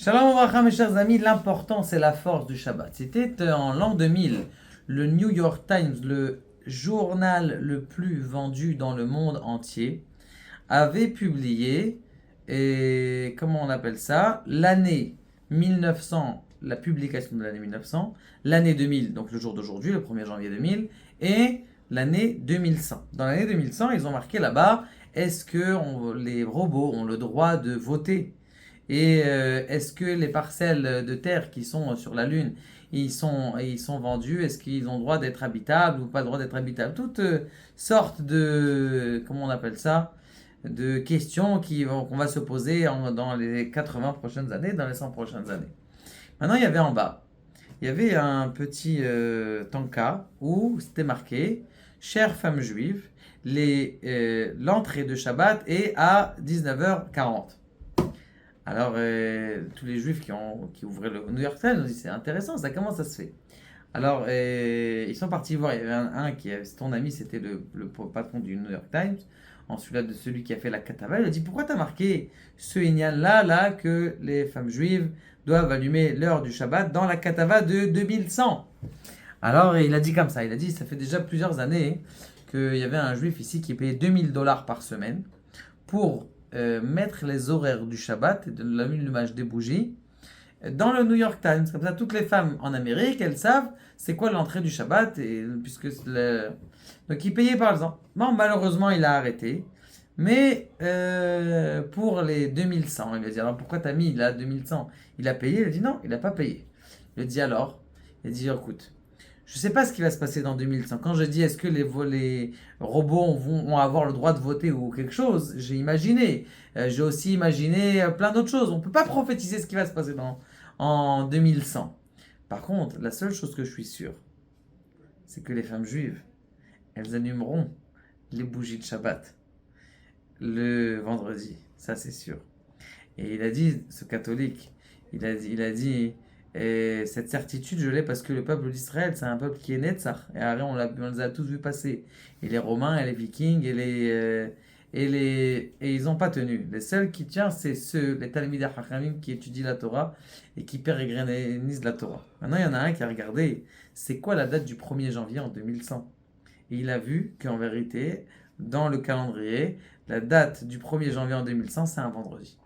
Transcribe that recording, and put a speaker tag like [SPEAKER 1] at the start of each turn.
[SPEAKER 1] Shalom Ouvracha, mes chers amis, l'importance et la force du Shabbat. C'était en l'an 2000, le New York Times, le journal le plus vendu dans le monde entier, avait publié, et comment on appelle ça, l'année 1900, la publication de l'année 1900, l'année 2000, donc le jour d'aujourd'hui, le 1er janvier 2000, et l'année 2100. Dans l'année 2100, ils ont marqué là-bas, est-ce que les robots ont le droit de voter? Et est-ce que les parcelles de terre qui sont sur la Lune, ils sont vendus? Est-ce qu'ils ont le droit d'être habitables ou pas le droit d'être habitables? Toutes sortes de, comment on appelle ça? De questions qu'on va se poser dans les 80 prochaines années, dans les 100 prochaines années. Maintenant, il y avait en bas, il y avait un petit tanka où c'était marqué, chère femme juive, l'entrée de Shabbat est à 19h40. Alors, tous les juifs qui ouvraient le New York Times ont dit c'est intéressant, ça, comment ça se fait? Alors, ils sont partis voir, il y avait un qui, ton ami, c'était le patron du New York Times, ensuite là, de celui qui a fait la Katava, il a dit pourquoi tu as marqué ce Inyan-là, que les femmes juives doivent allumer l'heure du Shabbat dans la Katava de 2100? Alors, il a dit comme ça, il a dit ça fait déjà plusieurs années qu'il y avait un juif ici qui payait $2000 par semaine pour mettre les horaires du Shabbat et de l'allumage des bougies dans le New York Times. Comme ça, toutes les femmes en Amérique, elles savent c'est quoi l'entrée du Shabbat. Donc, il payait par exemple. Bon, malheureusement, il a arrêté. Mais pour les 2100, il a dit alors pourquoi t'as mis là 2100? Il a payé, il a dit non, il n'a pas payé. Il a dit alors, il a dit écoute, je ne sais pas ce qui va se passer dans 2100. Quand je dis est-ce que les robots vont avoir le droit de voter ou quelque chose, j'ai imaginé. J'ai aussi imaginé plein d'autres choses. On ne peut pas prophétiser ce qui va se passer en 2100. Par contre, la seule chose que je suis sûr, c'est que les femmes juives, elles allumeront les bougies de Shabbat le vendredi. Ça, c'est sûr. Et il a dit, ce catholique, il a dit, et cette certitude, je l'ai parce que le peuple d'Israël, c'est un peuple qui est Netzach. Et après, on les a tous vus passer. Et les Romains, et les Vikings, et ils n'ont pas tenu. Les seuls qui tiennent, c'est les Talmidei Chachamim qui étudient la Torah et qui pérégrinisent la Torah. Maintenant, il y en a un qui a regardé, c'est quoi la date du 1er janvier en 2100? Et il a vu qu'en vérité, dans le calendrier, la date du 1er janvier en 2100, c'est un vendredi.